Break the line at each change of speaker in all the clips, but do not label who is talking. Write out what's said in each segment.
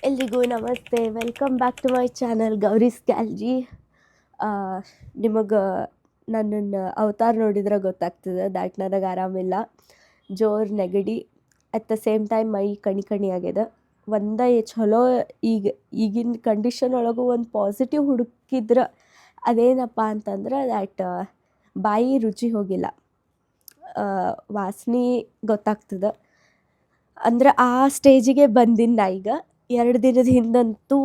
ಎಲ್ರಿಗೂ ನಮಸ್ತೆ. Welcome back to my channel Gauri's galaxy. ನಿಮಗೆ ನನ್ನನ್ನು ಅವತಾರ ನೋಡಿದ್ರೆ ಗೊತ್ತಾಗ್ತದೆ ದ್ಯಾಟ್ ನನಗೆ ಆರಾಮಿಲ್ಲ. ಜೋರು ನೆಗಡಿ, at the same time my ಕಣಿ ಆಗ್ಯದ. ಒಂದೇ ಚಲೋ ಈಗಿನ ಕಂಡೀಷನ್ ಒಳಗೂ ಒಂದು ಪಾಸಿಟಿವ್ ಹುಡುಕಿದ್ರೆ ಅದೇನಪ್ಪ ಅಂತಂದ್ರೆ ದ್ಯಾಟ್ ಬಾಯಿ ರುಚಿ ಹೋಗಿಲ್ಲ, ವಾಸನೆ ಗೊತ್ತಾಗ್ತದೆ. ಅಂದ್ರೆ ಆ ಸ್ಟೇಜಿಗೆ ಬಂದಿನಿ ನಾ ಈಗ. 2 ದಿನದ ಹಿಂದಂತೂ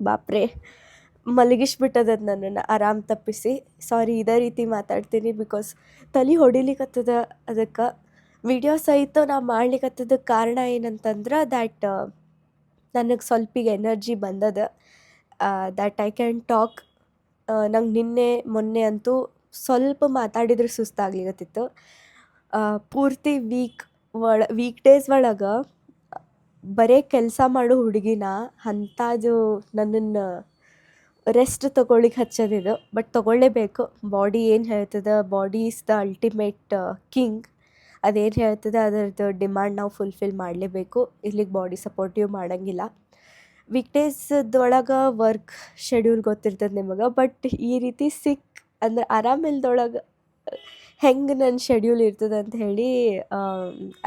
ಬಾಪ್ರೆ ಮಲಗಿಸ್ಬಿಟ್ಟದದು ನನ್ನನ್ನು ಆರಾಮ್ ತಪ್ಪಿಸಿ. ಸಾರಿ ಇದೇ ರೀತಿ ಮಾತಾಡ್ತೀನಿ ಬಿಕಾಸ್ ತಲೆ ಹೊಡಿಲಿಕ್ಕತ್ತದ. ಅದಕ್ಕೆ ವಿಡಿಯೋ ಸಹಿತ ನಾ ಮಾಡ್ಲಿಕ್ಕತ್ತದಕ್ಕೆ ಕಾರಣ ಏನಂತಂದ್ರೆ ದ್ಯಾಟ್ ನನಗೆ ಸ್ವಲ್ಪಿಗೆ ಎನರ್ಜಿ ಬಂದದ, ದ್ಯಾಟ್ ಐ ಕ್ಯಾನ್ ಟಾಕ್. ನಂಗೆ ನಿನ್ನೆ ಮೊನ್ನೆ ಅಂತೂ ಸ್ವಲ್ಪ ಮಾತಾಡಿದ್ರೆ ಸುಸ್ತಾಗ್ಲಿಕತ್ತಿತ್ತು. ಪೂರ್ತಿ ವೀಕ್ ಡೇಸ್ ಒಳಗೆ ಬರೀ ಕೆಲಸ ಮಾಡೋ ಹುಡುಗಿನ ಅಂಥದ್ದು ನನ್ನನ್ನು ರೆಸ್ಟ್ ತೊಗೊಳ್ಳಿಕ್ಕೆ ಹಚ್ಚೋದಿದು. ಬಟ್ ತೊಗೊಳ್ಳೇಬೇಕು. ಬಾಡಿ ಏನು ಹೇಳ್ತದೆ, body is the ultimate king. ಅದೇನು ಹೇಳ್ತದೆ ಅದರದ್ದು ಡಿಮ್ಯಾಂಡ್ ನಾವು ಫುಲ್ಫಿಲ್ ಮಾಡಲೇಬೇಕು. ಇಲ್ಲಿಗೆ ಬಾಡಿ ಸಪೋರ್ಟಿವ್ ಮಾಡೋಂಗಿಲ್ಲ. ವೀಕ್ ಡೇಸ್ದೊಳಗೆ ವರ್ಕ್ ಶೆಡ್ಯೂಲ್ ಗೊತ್ತಿರ್ತದೆ ನಿಮಗೆ. ಬಟ್ ಈ ರೀತಿ ಅಂದರೆ ಆರಾಮಿಲ್ದೊಳಗೆ ಹೆಂಗೆ ನನ್ನ ಶೆಡ್ಯೂಲ್ ಇರ್ತದೆ ಅಂತ ಹೇಳಿ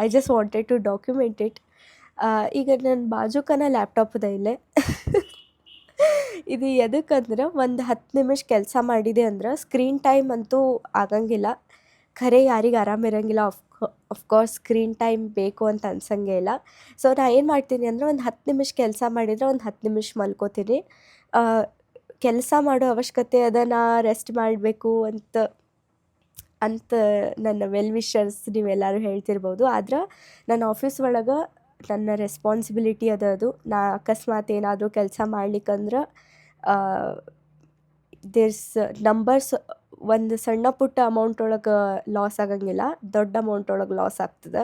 I just wanted to document it. ಈಗ ನನ್ನ ಬಾಜುಕನ ಲ್ಯಾಪ್ಟಾಪ್ ಅದ ಇಲ್ಲೇ. ಇದು ಎದಕ್ಕಂದ್ರೆ ಒಂದು 10 ನಿಮಿಷ ಕೆಲಸ ಮಾಡಿದೆ ಅಂದ್ರೆ ಸ್ಕ್ರೀನ್ ಟೈಮ್ ಅಂತೂ ಆಗಂಗಿಲ್ಲ. ಖರೆ ಯಾರಿಗೆ ಆರಾಮಿರಂಗಿಲ್ಲ, ಅಫ್ಕೋರ್ಸ್ ಸ್ಕ್ರೀನ್ ಟೈಮ್ ಬೇಕು ಅಂತ ಅನ್ಸಂಗೇ ಇಲ್ಲ. ಸೊ ನಾ ಏನು ಮಾಡ್ತೀನಿ ಅಂದರೆ ಒಂದು 10 ನಿಮಿಷ ಕೆಲಸ ಮಾಡಿದರೆ ಒಂದು 10 ನಿಮಿಷ ಮಲ್ಕೋತೀನಿ. ಕೆಲಸ ಮಾಡೋ ಅವಶ್ಯಕತೆ ಅದ, ನಾ ರೆಸ್ಟ್ ಮಾಡಬೇಕು ಅಂತ ನನ್ನ ವೆಲ್ ವಿಷರ್ಸ್ ನೀವೆಲ್ಲರೂ ಹೇಳ್ತಿರ್ಬೋದು. ಆದ್ರೆ ನನ್ನ ಆಫೀಸ್ ಒಳಗೆ ನನ್ನ ರೆಸ್ಪಾನ್ಸಿಬಿಲಿಟಿ ಅದು. ನಾ ಅಕಸ್ಮಾತ್ ಏನಾದರೂ ಕೆಲಸ ಮಾಡ್ಲಿಕ್ಕಂದ್ರೆ ದೇರ್ಸ್ ನಂಬರ್ಸ್ ಒಂದು ಸಣ್ಣ ಪುಟ್ಟ ಅಮೌಂಟ್ ಒಳಗೆ ಲಾಸ್ ಆಗಂಗಿಲ್ಲ, ದೊಡ್ಡ ಅಮೌಂಟ್ ಒಳಗೆ ಲಾಸ್ ಆಗ್ತದೆ.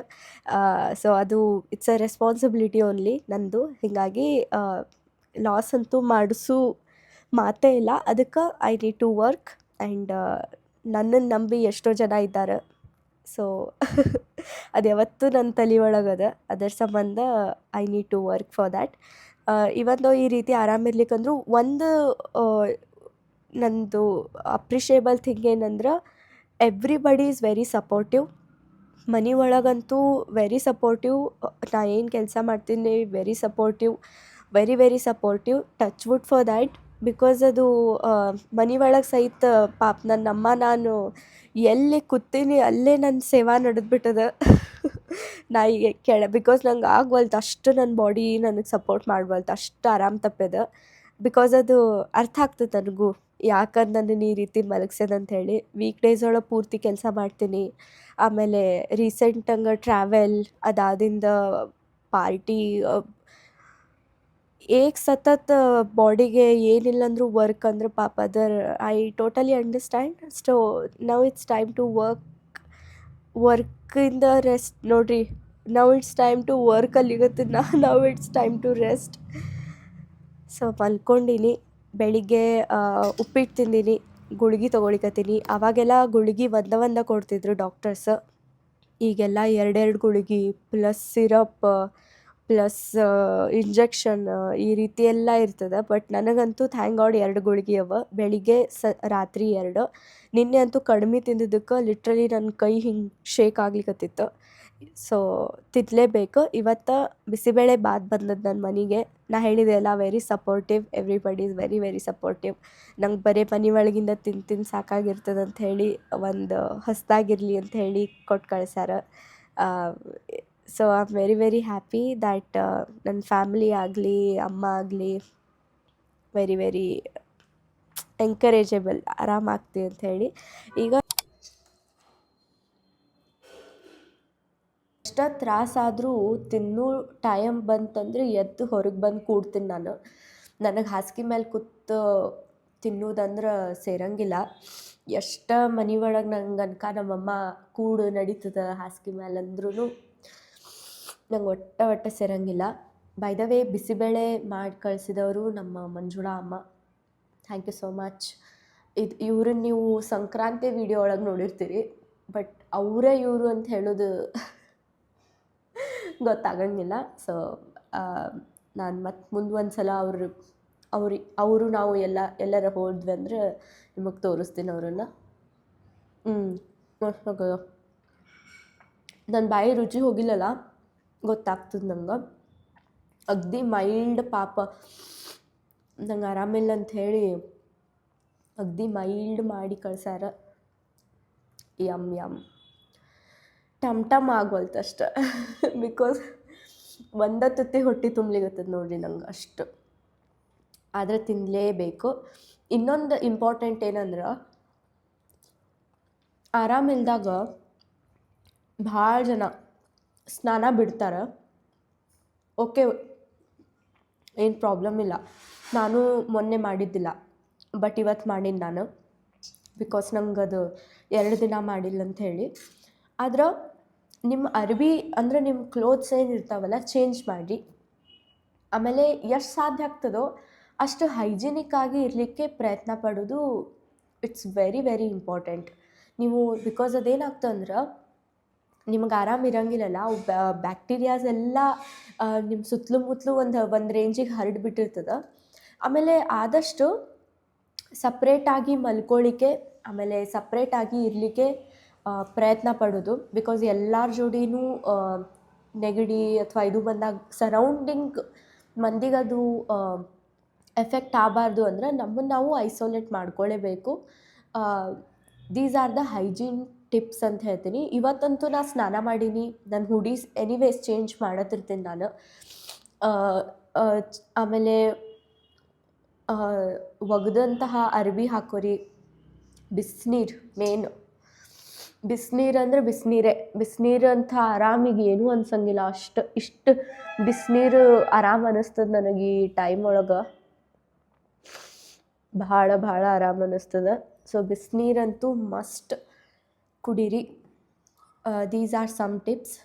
ಸೊ ಅದು ಇಟ್ಸ್ ಅ ರೆಸ್ಪಾನ್ಸಿಬಿಲಿಟಿ ಓನ್ಲಿ ನಂದು. ಹೀಗಾಗಿ ಲಾಸ್ ಅಂತೂ ಮಾಡಿಸೋ ಮಾತೇ ಇಲ್ಲ. ಅದಕ್ಕೆ I need to work and ನನ್ನನ್ನು ನಂಬಿ ಎಷ್ಟೋ ಜನ ಇದ್ದಾರೆ. ಸೊ ಅದು ಯಾವತ್ತೂ ನನ್ನ ತಲೆ ಒಳಗದ. ಅದರ ಸಂಬಂಧ I need to work for that. ಇವತ್ತು ಈ ರೀತಿ ಆರಾಮಿರ್ಲಿಕ್ಕಂದ್ರೂ ಒಂದು ನಂದು ಅಪ್ರಿಷಿಯೇಬಲ್ ಥಿಂಗ್ ಏನಂದ್ರೆ ಎವ್ರಿಬಡಿ ಈಸ್ ವೆರಿ ಸಪೋರ್ಟಿವ್. ಮನೆ ಒಳಗಂತೂ ವೆರಿ ಸಪೋರ್ಟಿವ್. ನಾ ಏನು ಕೆಲಸ ಮಾಡ್ತೀನಿ very supportive, very supportive. Touch wood for that. Because ಅದು ಮನೆ ಒಳಗೆ ಸಹಿತ ಪಾಪ ನನ್ನಮ್ಮ ನಾನು ಎಲ್ಲಿ ಕೂತೀನಿ ಅಲ್ಲೇ ನನ್ನ ಸೇವಾ ನಡೆದ್ಬಿಟ್ಟದ. ನಾ ಈಗ ಬಿಕಾಸ್ ನಂಗೆ ಆಗ್ವಲ್ತು, ಅಷ್ಟು ನನ್ನ ಬಾಡಿ ನನಗೆ ಸಪೋರ್ಟ್ ಮಾಡ್ವಲ್ತು, ಅಷ್ಟು ಆರಾಮ್ ತಪ್ಪ್ಯದ. ಬಿಕಾಸ್ ಅದು ಅರ್ಥ ಆಗ್ತದೆ ನನಗೂ ಯಾಕೆ ನನ್ನನ್ನು ಈ ರೀತಿ ಮಲಗ್ಸ್ಯದಂತ ಹೇಳಿ. ವೀಕ್ ಡೇಸ್ ಒಳಗೆ ಪೂರ್ತಿ ಕೆಲಸ ಮಾಡ್ತೀನಿ. ಆಮೇಲೆ ರೀಸೆಂಟಂಗೆ ಟ್ರಾವೆಲ್, ಅದಾದಿಂದ ಪಾರ್ಟಿ, ಸತತ ಬಾಡಿಗೆ ಏನಿಲ್ಲಂದ್ರೂ ವರ್ಕ್ ಅಂದ್ರೆ ಪಾಪ ಅದರ್ I totally understand. So now it's time to ವರ್ಕಿಂದ ರೆಸ್ಟ್. ನೋಡ್ರಿ, now it's time to work ಅಲ್ಲಿಗತ್ತಿನ, now it's time to rest. So ಮಲ್ಕೊಂಡೀನಿ. ಬೆಳಿಗ್ಗೆ ಉಪ್ಪಿಟ್ಟು ತಿಂದೀನಿ, ಗುಳಿಗೆ ತೊಗೊಳಿಕತ್ತೀನಿ. ಆವಾಗೆಲ್ಲ ಗುಳಿಗೆ ಒಂದ ಕೊಡ್ತಿದ್ರು ಡಾಕ್ಟರ್ಸ್. ಈಗೆಲ್ಲ 2 ಗುಳಿಗೆ ಪ್ಲಸ್ ಸಿರಪ್ ಪ್ಲಸ್ ಇಂಜೆಕ್ಷನ್ ಈ ರೀತಿ ಎಲ್ಲ ಇರ್ತದೆ. ಬಟ್ ನನಗಂತೂ ಥ್ಯಾಂಕ್ ಗಾಡ್ 2 ಗುಳಿಗೆ ಅವ, ಬೆಳಿಗ್ಗೆ ರಾತ್ರಿ 2. ನಿನ್ನೆ ಅಂತೂ ಕಡಿಮೆ ತಿಂದಿದ್ದಕ್ಕೆ ಲಿಟ್ರಲಿ ನನ್ನ ಕೈ ಹಿಂಗೆ ಶೇಕ್ ಆಗ್ಲಿಕತ್ತಿತ್ತು. ಸೊ ತಿನ್ನಲೇಬೇಕು. ಇವತ್ತು ಬಿಸಿಬೇಳೆ ಬಾತ್ ಬಂದದ್ದು ನನ್ನ ಮನೆಗೆ. ನಾ ಹೇಳಿದೆ ಅಲ್ಲ, very supportive. Everybody is very supportive. ನಂಗೆ ಬರೀ ಮನೆ ಒಳಗಿಂದ ತಿಂದು ಸಾಕಾಗಿರ್ತದೆ ಅಂತ ಹೇಳಿ ಒಂದು ಹೊಸದಾಗಿರಲಿ ಅಂತ ಹೇಳಿ ಕೊಟ್ಟು ಕಳ್ಸ್ಯಾರ. So I am very happy that ನನ್ನ ಫ್ಯಾಮಿಲಿ ಆಗಲಿ ಅಮ್ಮ ಆಗಲಿ ವೆರಿ ಎಂಕರೇಜಬಲ್, ಆರಾಮಾಗ್ತಿ ಅಂತ ಹೇಳಿ. ಈಗ ಎಷ್ಟ ತ್ರಾಸಾದರೂ ತಿನ್ನೋ ಟೈಮ್ ಬಂತಂದ್ರೆ ಎದ್ದು ಹೊರಗೆ ಬಂದು ಕೂಡ್ತೀನಿ ನಾನು. ನನಗೆ ಹಾಸಿಗೆ ಮೇಲೆ ಕೂತು ತಿನ್ನೋದಂದ್ರೆ ಸೇರಂಗಿಲ್ಲ. ಎಷ್ಟು ಮನೆ ಒಳಗೆ ನಂಗೆ ನಮ್ಮಮ್ಮ ಕೂಡು ನಡೀತದೆ ಹಾಸಿಗೆ ಮೇಲೆ ಅಂದ್ರೂ ನಂಗೆ ಒಟ್ಟ ಸೇರಂಗಿಲ್ಲ. ಬೈ ದ ವೇ, ಬಿಸಿಬೇಳೆ ಮಾಡಿ ಕಳಿಸಿದವರು ನಮ್ಮ ಮಂಜುಳಾ ಅಮ್ಮ. Thank you so much. ಇವ್ರನ್ನ ನೀವು ಸಂಕ್ರಾಂತಿ ವಿಡಿಯೋ ಒಳಗೆ ನೋಡಿರ್ತೀರಿ, ಬಟ್ ಅವರೇ ಇವರು ಅಂತ ಹೇಳೋದು ಗೊತ್ತಾಗಂಗಿಲ್ಲ. ಸೊ ನಾನು ಮತ್ತು ಮುಂದೆ ಒಂದು ಸಲ ಅವರು ನಾವು ಎಲ್ಲರ ಹೋದ್ವಿ ಅಂದ್ರೆ ನಿಮಗೆ ತೋರಿಸ್ತೀನಿ ಅವರನ್ನು. ನೋಡ್ಬೇಕು, ನನ್ನ ಬಾಯಿ ರುಚಿ ಹೋಗಿಲ್ಲಲ್ಲ, ಗೊತ್ತಾಗ್ತದೆ ನಂಗೆ. ಅಗ್ದಿ ಮೈಲ್ಡ್ ಪಾಪ, ನಂಗೆ ಆರಾಮಿಲ್ಲ ಅಂಥೇಳಿ ಅಗ್ದಿ ಮೈಲ್ಡ್ ಮಾಡಿ ಕಳ್ಸ್ಯಾರ. ಯಮ್ ಟಮ್ ಆಗೋಲ್ತು ಅಷ್ಟೆ. ಬಿಕಾಸ್ ಒಂದೇ ತುತ್ತಿ ಹೊಟ್ಟೆ ತುಂಬಲಿಗತ್ತದ ನೋಡಿರಿ ನಂಗೆ ಅಷ್ಟು. ಆದರೆ ತಿನ್ನಲೇಬೇಕು. ಇನ್ನೊಂದು ಇಂಪಾರ್ಟೆಂಟ್ ಏನಂದ್ರೆ, ಆರಾಮಿಲ್ದಾಗ ಭಾಳ ಜನ ಸ್ನಾನ ಬಿಡ್ತಾರೆ. ಓಕೆ, ಏನು ಪ್ರಾಬ್ಲಮ್ ಇಲ್ಲ. ನಾನು ಮೊನ್ನೆ ಮಾಡಿದ್ದಿಲ್ಲ, ಬಟ್ ಇವತ್ತು ಮಾಡೀನಿ ನಾನು. ಬಿಕಾಸ್ ನಂಗೆ ಅದು 2 ದಿನ ಮಾಡಿಲ್ಲ ಅಂಥೇಳಿ. ಆದ್ರೆ ನಿಮ್ಮ ಅರ್ವಿ ಅಂದರೆ ನಿಮ್ಮ ಕ್ಲೋತ್ಸ್ ಏನಿರ್ತಾವಲ್ಲ ಚೇಂಜ್ ಮಾಡಿ. ಆಮೇಲೆ ಎಷ್ಟು ಸಾಧ್ಯ ಆಗ್ತದೋ ಅಷ್ಟು ಹೈಜಿನಿಕ್ಕಾಗಿ ಇರಲಿಕ್ಕೆ ಪ್ರಯತ್ನ ಪಡೋದು ಇಟ್ಸ್ ವೆರಿ ವೆರಿ ಇಂಪಾರ್ಟೆಂಟ್. ನೀವು ಬಿಕಾಸ್ ಅದೇನಾಗ್ತದಂದ್ರೆ, ನಿಮಗೆ ಆರಾಮಿರಂಗಿಲ್ಲಲ್ಲ, ಅವು ಬ್ಯಾಕ್ಟೀರಿಯಾಸ್ ಎಲ್ಲ ನಿಮ್ಮ ಸುತ್ತಲೂ ಒಂದು ರೇಂಜಿಗೆ ಹರಡ್ಬಿಟ್ಟಿರ್ತದೆ. ಆಮೇಲೆ ಆದಷ್ಟು ಸಪ್ರೇಟಾಗಿ ಮಲ್ಕೊಳ್ಳಿಕ್ಕೆ, ಆಮೇಲೆ ಸಪ್ರೇಟಾಗಿ ಇರಲಿಕ್ಕೆ ಪ್ರಯತ್ನ ಪಡೋದು. ಬಿಕಾಸ್ ಎಲ್ಲರ ಜೋಡಿನೂ ನೆಗಡಿ ಅಥವಾ ಇದು ಬಂದಾಗ ಸರೌಂಡಿಂಗ್ ಮಂದಿಗದು ಎಫೆಕ್ಟ್ ಆಗಬಾರ್ದು ಅಂದ್ರೆ ನಮ್ಮನ್ನು ನಾವು ಐಸೋಲೇಟ್ ಮಾಡ್ಕೊಳ್ಳೇಬೇಕು. These are the hygiene tips ಅಂತ ಹೇಳ್ತೀನಿ. ಇವತ್ತಂತೂ ನಾನು ಸ್ನಾನ ಮಾಡೀನಿ. ನನ್ನ ಹುಡೀಸ್ ಎನಿವೇಸ್ ಚೇಂಜ್ ಮಾಡತ್ತಿರ್ತೀನಿ ನಾನು. ಆಮೇಲೆ ಒಗೆದಂತಹ ಅರ್ವಿ ಹಾಕೋರಿ. ಬಿಸಿನೀರು ಮೇನ್. ಬಿಸಿನೀರು ಅಂದ್ರೆ ಬಿಸಿನೀರು ಅಂತ ಆರಾಮಿಗೆ ಏನೂ ಅನ್ಸಂಗಿಲ್ಲ. ಇಷ್ಟು ಬಿಸಿನೀರು ಆರಾಮ ಅನ್ನಿಸ್ತದೆ ನನಗೆ ಈ ಟೈಮ್ ಒಳಗೆ. ಭಾಳ ಆರಾಮ ಅನ್ನಿಸ್ತದೆ. ಸೊ ಬಿಸಿನೀರಂತೂ ಮಸ್ಟ್ ಕುಡೀರಿ. These are some tips.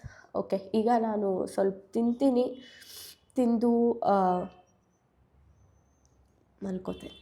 Okay, ಈಗ ನಾನು ಸ್ವಲ್ಪ ತಿಂತೀನಿ. ತಿಂದು ಮಲ್ಕೋತೀನಿ.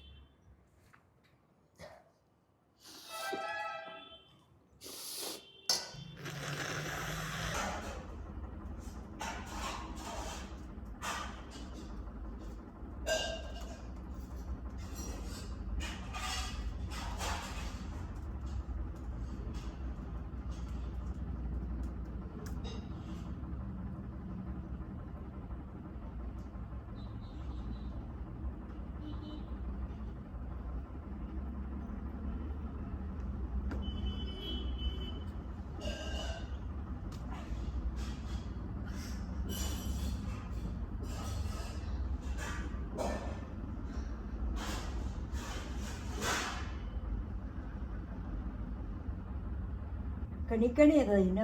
ಕಣಿ ಅದ ಇನ್ನ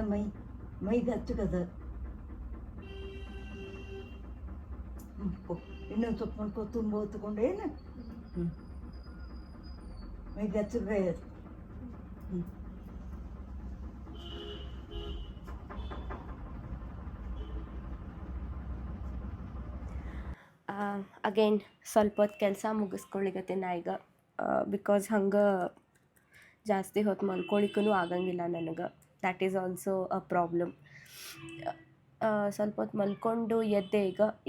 ಮೈಗೆ ಹಚ್ಚಕದ. ಇನ್ನೊಂದು ಸ್ವಲ್ಪ ಮಾಡ್ಕೊ ತುಂಬ ಹೊತ್ಕೊಂಡೇನು ಮೈಗೆ ಹಚ್ಚಬೇಡ.
ಅಗೇನ್ ಸ್ವಲ್ಪ ಹೊತ್ತು ಕೆಲಸ ಮುಗಿಸ್ಕೊಳ್ಳಿಕತ್ತೀನಿ ನಾ ಈಗ. ಬಿಕಾಸ್ ಹಂಗೆ ಜಾಸ್ತಿ ಹೊತ್ತು ಮಲ್ಕೊಳಿಕ್ಕೂ ಆಗಂಗಿಲ್ಲ ನನಗೆ. That is also a problem. ಸ್ವಲ್ಪ ಹೊತ್ತು ಮಲ್ಕೊಂಡು ಎದ್ದೆ.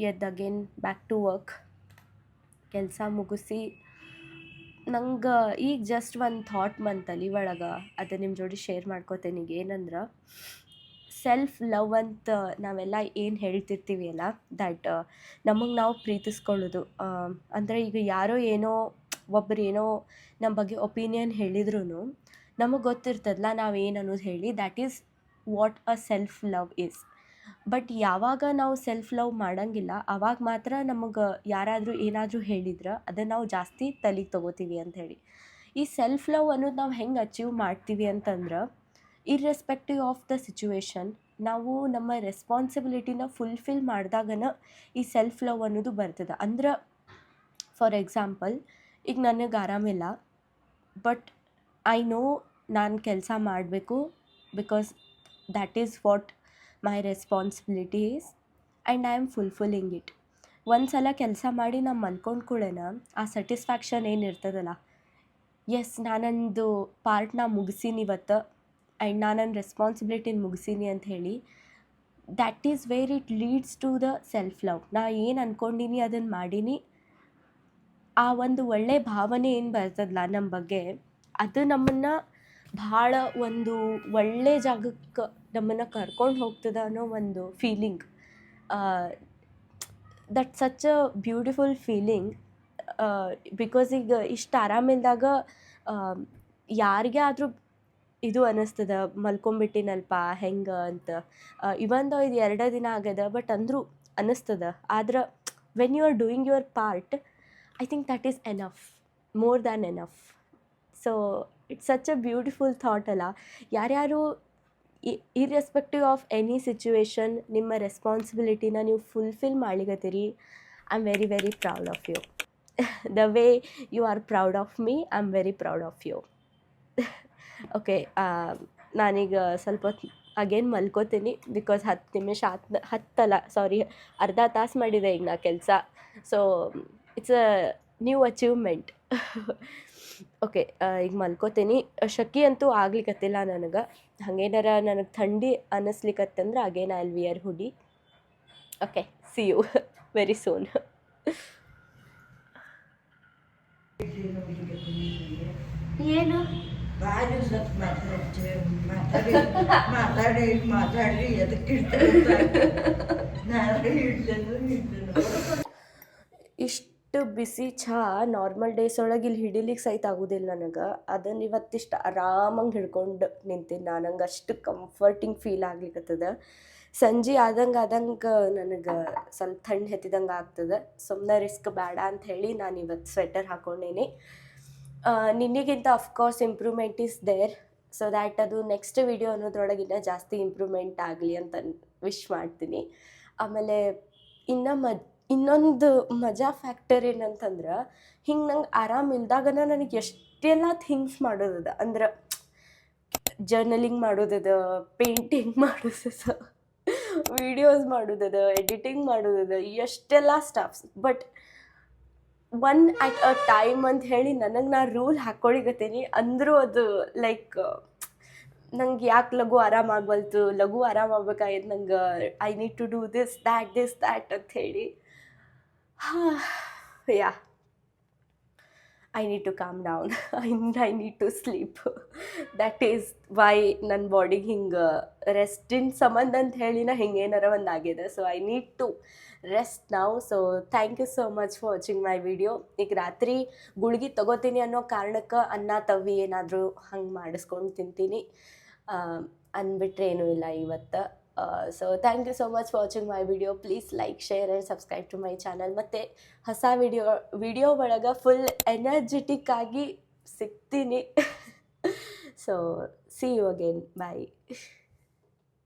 ಎದ್ದು ಅಗೇನ್ ಬ್ಯಾಕ್ ಟು ವರ್ಕ್. ಕೆಲಸ ಮುಗಿಸಿ ನಂಗೆ ಈಗ ಜಸ್ಟ್ ಒಂದು ಥಾಟ್ ಬಂತು ತಲೆ ಒಳಗೆ. ಅದು ನಿಮ್ಮ ಜೋಡಿ ಶೇರ್ ಮಾಡ್ಕೋತೇನೆ. ಈಗ ಏನಂದ್ರೆ, ಸೆಲ್ಫ್ ಲವ್ ಅಂತ ನಾವೆಲ್ಲ ಏನು ಹೇಳ್ತಿರ್ತೀವಿ ಅಲ್ಲ, ದ್ಯಾಟ್ ನಮಗೆ ನಾವು ಪ್ರೀತಿಸ್ಕೊಳ್ಳೋದು. ಅಂದರೆ ಈಗ ಯಾರೋ ಒಬ್ಬರು ಏನೋ ನಮ್ಮ ಬಗ್ಗೆ ಒಪಿನಿಯನ್ ಹೇಳಿದ್ರು ನಮಗೆ ಗೊತ್ತಿರ್ತದಲ್ಲ ನಾವು ಏನು ಅನ್ನೋದು ಹೇಳಿ. That is what a self love is. But ಯಾವಾಗ ನಾವು ಸೆಲ್ಫ್ ಲವ್ ಮಾಡೋಂಗಿಲ್ಲ, ಆವಾಗ ಮಾತ್ರ ನಮಗೆ ಯಾರಾದರೂ ಏನಾದರೂ ಹೇಳಿದ್ರೆ ಅದನ್ನು ನಾವು ಜಾಸ್ತಿ ತಲೆಗೆ ತೊಗೋತೀವಿ ಅಂಥೇಳಿ. ಈ ಸೆಲ್ಫ್ ಲವ್ ಅನ್ನೋದು ನಾವು ಹೆಂಗೆ ಅಚೀವ್ ಮಾಡ್ತೀವಿ ಅಂತಂದ್ರೆ, ಇರ್ರೆಸ್ಪೆಕ್ಟಿವ್ ಆಫ್ ದ ಸಿಚುವೇಶನ್ ನಾವು ನಮ್ಮ ರೆಸ್ಪಾನ್ಸಿಬಿಲಿಟಿನ ಫುಲ್ಫಿಲ್ ಮಾಡಿದಾಗನ ಈ ಸೆಲ್ಫ್ ಲವ್ ಅನ್ನೋದು ಬರ್ತದೆ. ಅಂದ್ರೆ ಫಾರ್ ಎಕ್ಸಾಂಪಲ್, ಈಗ ನನಗೆ ಆರಾಮಿಲ್ಲ, ಬಟ್ ಐ ನೋ ನಾನು ಕೆಲಸ ಮಾಡಬೇಕು. Because that is what my responsibility is and I am fulfilling it. ಒಂದು ಸಲ ಕೆಲಸ ಮಾಡಿ ನಾನು ಮಲ್ಕೊಂಡು ಕೂಡೇನ ಆ ಸ್ಯಾಟಿಸ್ಫ್ಯಾಕ್ಷನ್ ಏನಿರ್ತದಲ್ಲ, ಎಸ್ ನಾನೊಂದು ಪಾರ್ಟ್ನ ಮುಗಿಸೀನಿ ಇವತ್ತು ಆ್ಯಂಡ್ ನಾನು ನನ್ನ ರೆಸ್ಪಾನ್ಸಿಬಿಲಿಟಿನ ಮುಗಿಸೀನಿ ಅಂತ ಹೇಳಿ that is where it leads to the self love. ನಾ ಏನು ಅಂದ್ಕೊಂಡೀನಿ ಅದನ್ನು ಮಾಡೀನಿ, ಆ ಒಂದು ಒಳ್ಳೆ ಭಾವನೆ ಏನು ಬರ್ತದಲ್ಲ ನಮ್ಮ ಬಗ್ಗೆ, ಅದು ನಮ್ಮನ್ನು ಭಾಳ ಒಂದು ಒಳ್ಳೆ ಜಾಗಕ್ಕೆ ನಮ್ಮನ್ನು ಕರ್ಕೊಂಡು ಹೋಗ್ತದೆ ಅನ್ನೋ ಒಂದು feeling. That such a beautiful feeling. Because ಈಗ ಇಷ್ಟು ಆರಾಮಿಲ್ದಾಗ ಯಾರಿಗೇ ಆದರೂ ಇದು ಅನ್ನಿಸ್ತದ, ಮಲ್ಕೊಂಬಿಟ್ಟಿನಲ್ಪ ಹೆಂಗೆ ಅಂತ. ಇವನ್ ದೋ ಇದು 2 ದಿನ ಆಗ್ಯದ, ಬಟ್ ಅಂದರೂ ಅನ್ನಿಸ್ತದ. ಆದ್ರೆ when you are doing your part, I think that is enough, more than enough. So it's such a beautiful thought ಅಲ್ಲ. ಯಾರ್ಯಾರು ಇರ್ರೆಸ್ಪೆಕ್ಟಿವ್ ಆಫ್ ಎನಿ ಸಿಚುವೇಶನ್ ನಿಮ್ಮ ರೆಸ್ಪಾನ್ಸಿಬಿಲಿಟಿನ ನೀವು ಫುಲ್ಫಿಲ್ ಮಾಡ್ಲಿಕತ್ತೀರಿ, I am very very proud of you. The way you are proud of me, I am very proud of you. Okay, ನಾನೀಗ ಸ್ವಲ್ಪ ಹೊತ್ತು again ಮಲ್ಕೋತೀನಿ. Because 10 ನಿಮಿಷ ಅರ್ಧ ತಾಸು ಮಾಡಿದೆ ಈಗ ನಾ ಕೆಲಸ. So it's a new achievement. Okay, ಈಗ ಮಲ್ಕೋತೀನಿ. ಶೆಕೆ ಅಂತೂ ಆಗ್ಲಿಕತ್ತಿಲ್ಲ ನನಗೆ. ಹಾಗೇನಾರ ನನಗೆ ಥಂಡಿ ಅನ್ನಿಸ್ಲಿಕ್ಕತ್ತಂದ್ರೆ again I will wear hoodie. Okay, see you very soon. ಏನು
ಭಾಳ ಸತ್ ಮಾತಾಡಿ ಅದಕ್ಕೆ
ಇಷ್ಟು ಬಿಸಿ ಚಹಾ ನಾರ್ಮಲ್ ಡೇಸ್ ಒಳಗೆ ಇಲ್ಲಿ ಹಿಡಿಲಿಕ್ಕೆ ಸಹಿತ ಆಗೋದಿಲ್ಲ ನನಗೆ. ಅದನ್ನು ಇವತ್ತಿಷ್ಟು ಆರಾಮಾಗಿ ಹಿಡ್ಕೊಂಡು ನಿಂತೀನಿ ನಾನು. ನಂಗೆ ಅಷ್ಟು ಕಂಫರ್ಟಿಂಗ್ ಫೀಲ್ ಆಗ್ಲಿಕ್ಕತ್ತದ. ಸಂಜೆ ಆದಂಗೆ ನನಗೆ ಸ್ವಲ್ಪ ಥಂಡಿ ಹತ್ತಿದಂಗೆ ಆಗ್ತದೆ. ಸುಮ್ಮನೆ ರಿಸ್ಕ್ ಬೇಡ ಅಂತ ಹೇಳಿ ನಾನು ಇವತ್ತು ಸ್ವೆಟರ್ ಹಾಕ್ಕೊಂಡೇನಿ. ನಿನ್ನೆಗಿಂತ of course improvement is there. So that ಅದು ನೆಕ್ಸ್ಟ್ ವಿಡಿಯೋ ಅನ್ನೋದ್ರೊಳಗಿನ್ನ ಜಾಸ್ತಿ ಇಂಪ್ರೂವ್ಮೆಂಟ್ ಆಗಲಿ ಅಂತ ವಿಶ್ ಮಾಡ್ತೀನಿ. ಆಮೇಲೆ ಇನ್ನೊಂದು ಮಜಾ ಫ್ಯಾಕ್ಟರ್ ಏನಂತಂದ್ರೆ, ಹಿಂಗೆ ನಂಗೆ ಆರಾಮಿಲ್ದಾಗನ ನನಗೆ ಎಷ್ಟೆಲ್ಲ ಥಿಂಗ್ಸ್ ಮಾಡೋದದ. ಅಂದ್ರೆ ಜರ್ನಲಿಂಗ್ ಮಾಡೋದದ, ಪೇಂಟಿಂಗ್ ಮಾಡೋದದ, ವಿಡಿಯೋಸ್ ಮಾಡೋದದ, ಎಡಿಟಿಂಗ್ ಮಾಡೋದದ, ಎಷ್ಟೆಲ್ಲ stuffs. But one at a time ಅಂತ ಹೇಳಿ ನನಗೆ ನಾ ರೂಲ್ ಹಾಕ್ಕೊಳಿಗತ್ತೀನಿ. ಅಂದರೂ ಅದು ಲೈಕ್ ನಂಗೆ ಯಾಕೆ ಲಘು ಆರಾಮಾಗ್ಬಲ್ತು, ಲಘು ಆರಾಮಾಗ್ಬೇಕಾಯ್ತು ನಂಗೆ. I need to do this that ಅಂತ ಹೇಳಿ. Yeah, I need to calm down. I need to sleep. That is why ನನ್ನ ಬಾಡಿಗೆ ಹಿಂಗೆ ರೆಸ್ಟಿನ ಸಂಬಂಧ ಅಂತ ಹೇಳಿನ ಹಿಂಗೇನಾರ ಒಂದು ಆಗಿದೆ. So I need to rest now. So thank you so much for watching my video. ಈಗ ರಾತ್ರಿ ಗುಳ್ಗಿ ತೊಗೋತೀನಿ ಅನ್ನೋ ಕಾರಣಕ್ಕೆ ಅನ್ನ ತವ್ವಿ ಏನಾದರೂ ಹಂಗೆ ಮಾಡಿಸ್ಕೊಂಡು ತಿಂತೀನಿ. ಅಂದ್ಬಿಟ್ರೆ ಏನೂ ಇಲ್ಲ ಇವತ್ತು. So thank you so much for watching my video. Please like, share and subscribe to my channel. ಮತ್ತು ಹೊಸ ವಿಡಿಯೋ ಒಳಗೆ ಫುಲ್ ಎನರ್ಜೆಟಿಕ್ ಆಗಿ ಸಿಗ್ತೀನಿ. So see you again. Bye.